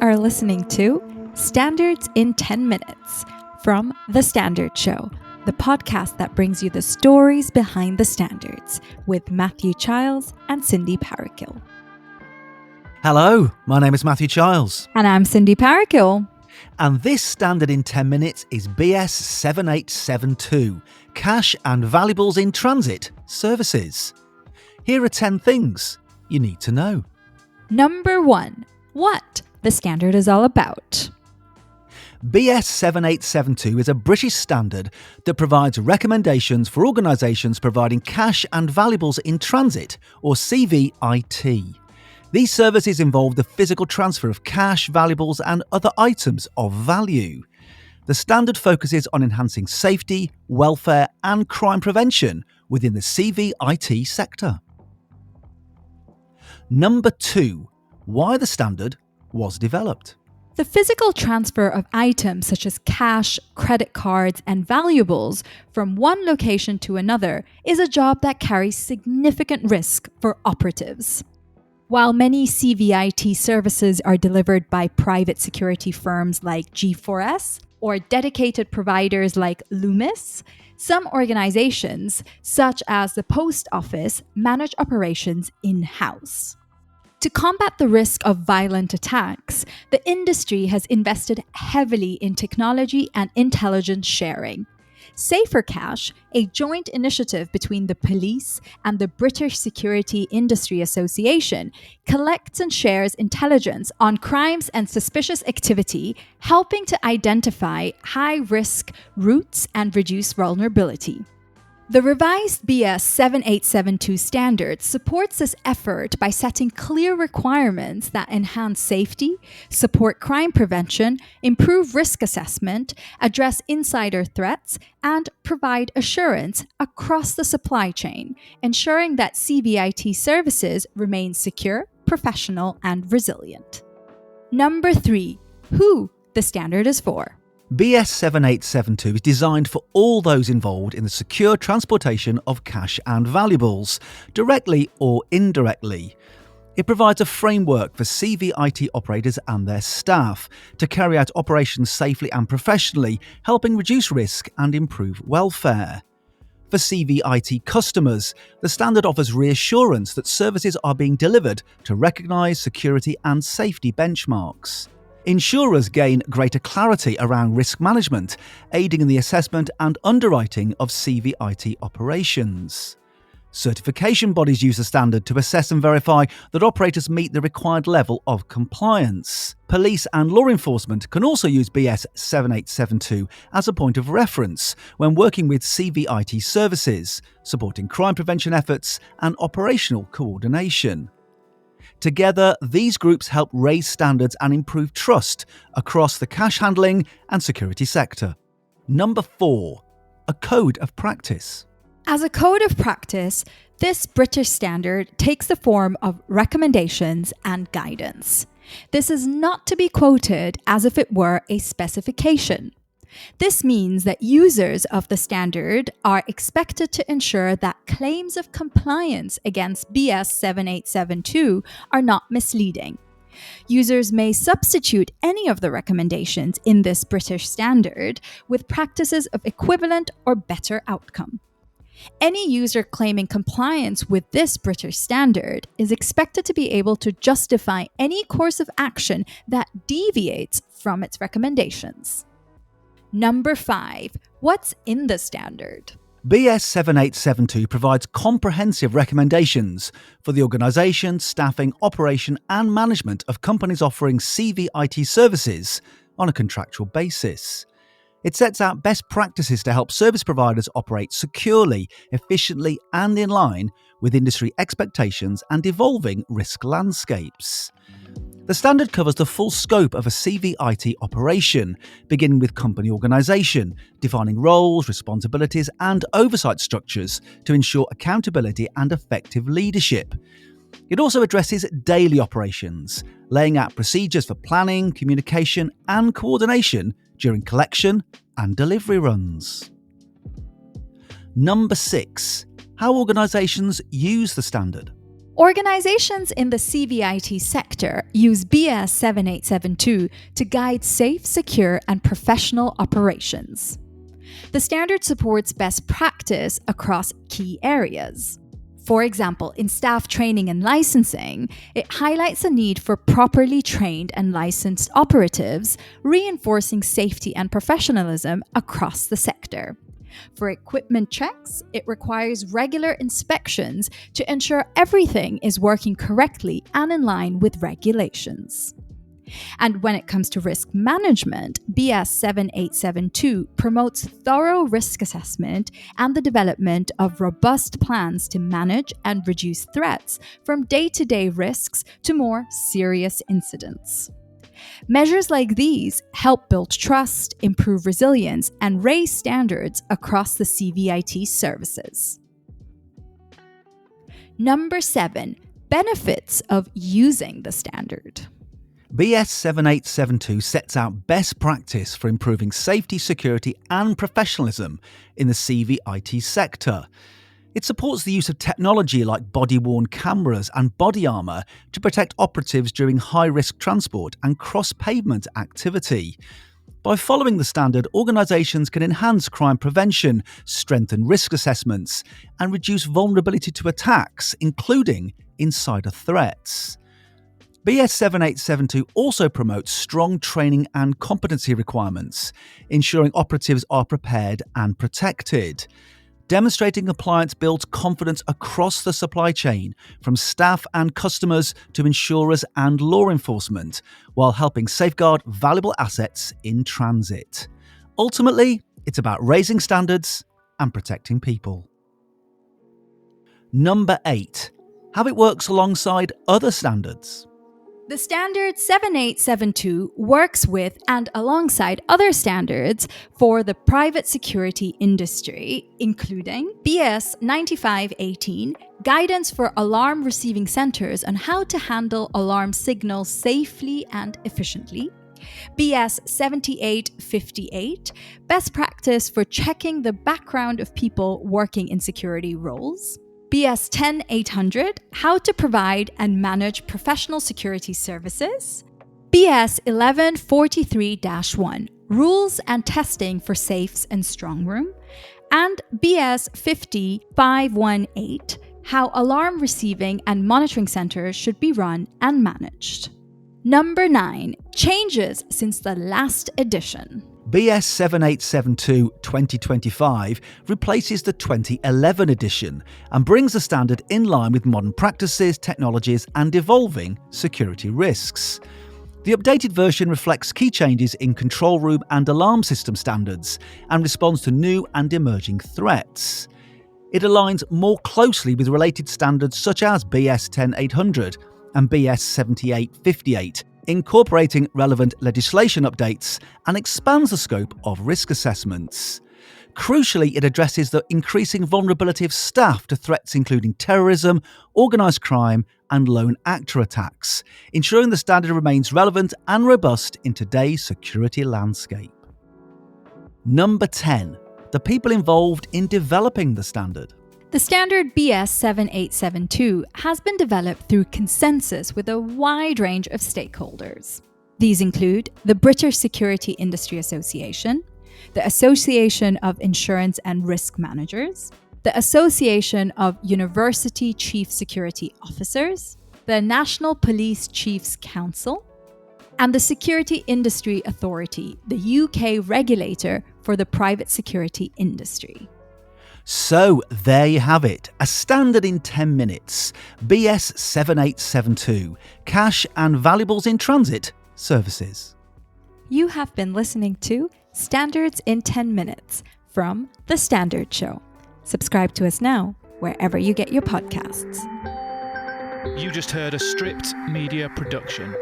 are listening to Standards in 10 Minutes from The Standard Show, the podcast that brings you the stories behind the standards with Matthew Childs and Cindy Parakill. Hello, my name is Matthew Childs. And I'm Cindy Parakill. And this Standard in 10 Minutes is BS 7872, Cash and Valuables in Transit Services. Here are 10 things you need to know. Number 1. What the standard is all about. BS 7872 is a British standard that provides recommendations for organisations providing cash and valuables in transit, or CViT. These services involve the physical transfer of cash, valuables and other items of value. The standard focuses on enhancing safety, welfare and crime prevention within the CViT sector. Number 2. Why the standard was developed. The physical transfer of items such as cash, credit cards, and valuables from one location to another is a job that carries significant risk for operatives. While many CViT services are delivered by private security firms like G4S or dedicated providers like Loomis, some organizations, such as the Post Office, manage operations in-house. To combat the risk of violent attacks, the industry has invested heavily in technology and intelligence sharing. Safer Cash, a joint initiative between the police and the British Security Industry Association, collects and shares intelligence on crimes and suspicious activity, helping to identify high-risk routes and reduce vulnerability. The revised BS 7872 standard supports this effort by setting clear requirements that enhance safety, support crime prevention, improve risk assessment, address insider threats, and provide assurance across the supply chain, ensuring that CViT services remain secure, professional, and resilient. Number 3. Who the standard is for. BS 7872 is designed for all those involved in the secure transportation of cash and valuables, directly or indirectly. It provides a framework for CViT operators and their staff to carry out operations safely and professionally, helping reduce risk and improve welfare. For CViT customers, the standard offers reassurance that services are being delivered to recognised security and safety benchmarks. Insurers gain greater clarity around risk management, aiding in the assessment and underwriting of CViT operations. Certification bodies use the standard to assess and verify that operators meet the required level of compliance. Police and law enforcement can also use BS 7872 as a point of reference when working with CViT services, supporting crime prevention efforts and operational coordination. Together, these groups help raise standards and improve trust across the cash handling and security sector. Number 4. A code of practice. As a code of practice, this British standard takes the form of recommendations and guidance. This is not to be quoted as if it were a specification. This means that users of the standard are expected to ensure that claims of compliance against BS 7872 are not misleading. Users may substitute any of the recommendations in this British standard with practices of equivalent or better outcome. Any user claiming compliance with this British standard is expected to be able to justify any course of action that deviates from its recommendations. Number 5. What's in the standard? BS 7872 provides comprehensive recommendations for the organisation, staffing, operation and management of companies offering CViT services on a contractual basis. It sets out best practices to help service providers operate securely, efficiently and in line with industry expectations and evolving risk landscapes. The standard covers the full scope of a CViT operation, beginning with company organisation, defining roles, responsibilities and oversight structures to ensure accountability and effective leadership. It also addresses daily operations, laying out procedures for planning, communication and coordination during collection and delivery runs. Number 6. How organisations use the standard. Organizations in the CViT sector use BS 7872 to guide safe, secure, and professional operations. The standard supports best practice across key areas. For example, in staff training and licensing, it highlights a need for properly trained and licensed operatives, reinforcing safety and professionalism across the sector. For equipment checks, it requires regular inspections to ensure everything is working correctly and in line with regulations. And when it comes to risk management, BS 7872 promotes thorough risk assessment and the development of robust plans to manage and reduce threats from day-to-day risks to more serious incidents. Measures like these help build trust, improve resilience, and raise standards across the CViT services. Number 7. Benefits of using the standard. BS 7872 sets out best practice for improving safety, security, and professionalism in the CViT sector. It supports the use of technology like body-worn cameras and body armour to protect operatives during high-risk transport and cross-pavement activity. By following the standard, organisations can enhance crime prevention, strengthen risk assessments, and reduce vulnerability to attacks, including insider threats. BS 7872 also promotes strong training and competency requirements, ensuring operatives are prepared and protected. Demonstrating compliance builds confidence across the supply chain, from staff and customers to insurers and law enforcement, while helping safeguard valuable assets in transit. Ultimately, it's about raising standards and protecting people. Number 8. How it works alongside other standards. The standard 7872 works with and alongside other standards for the private security industry, including BS 9518, Guidance for Alarm Receiving Centers on how to handle alarm signals safely and efficiently, BS 7858, Best Practice for checking the background of people working in security roles, BS 10800, How to Provide and Manage Professional Security Services, BS 1143-1, Rules and Testing for Safes and Strongroom, and BS 50518, How Alarm Receiving and Monitoring Centers should be run and managed. Number 9. Changes since the last edition. BS 7872 2025 replaces the 2011 edition and brings the standard in line with modern practices, technologies, and evolving security risks. The updated version reflects key changes in control room and alarm system standards and responds to new and emerging threats. It aligns more closely with related standards such as BS 10800 and BS 7858, incorporating relevant legislation updates and expands the scope of risk assessments. Crucially, it addresses the increasing vulnerability of staff to threats including terrorism, organised crime, and lone actor attacks, ensuring the standard remains relevant and robust in today's security landscape. Number 10. The people involved in developing the standard. The standard BS 7872 has been developed through consensus with a wide range of stakeholders. These include the British Security Industry Association, the Association of Insurance and Risk Managers, the Association of University Chief Security Officers, the National Police Chiefs Council, and the Security Industry Authority, the UK regulator for the private security industry. So there you have it, a standard in 10 minutes, BS 7872, Cash and Valuables in Transit Services. You have been listening to Standards in 10 Minutes from The Standard Show. Subscribe to us now, wherever you get your podcasts. You just heard a Stripped Media production.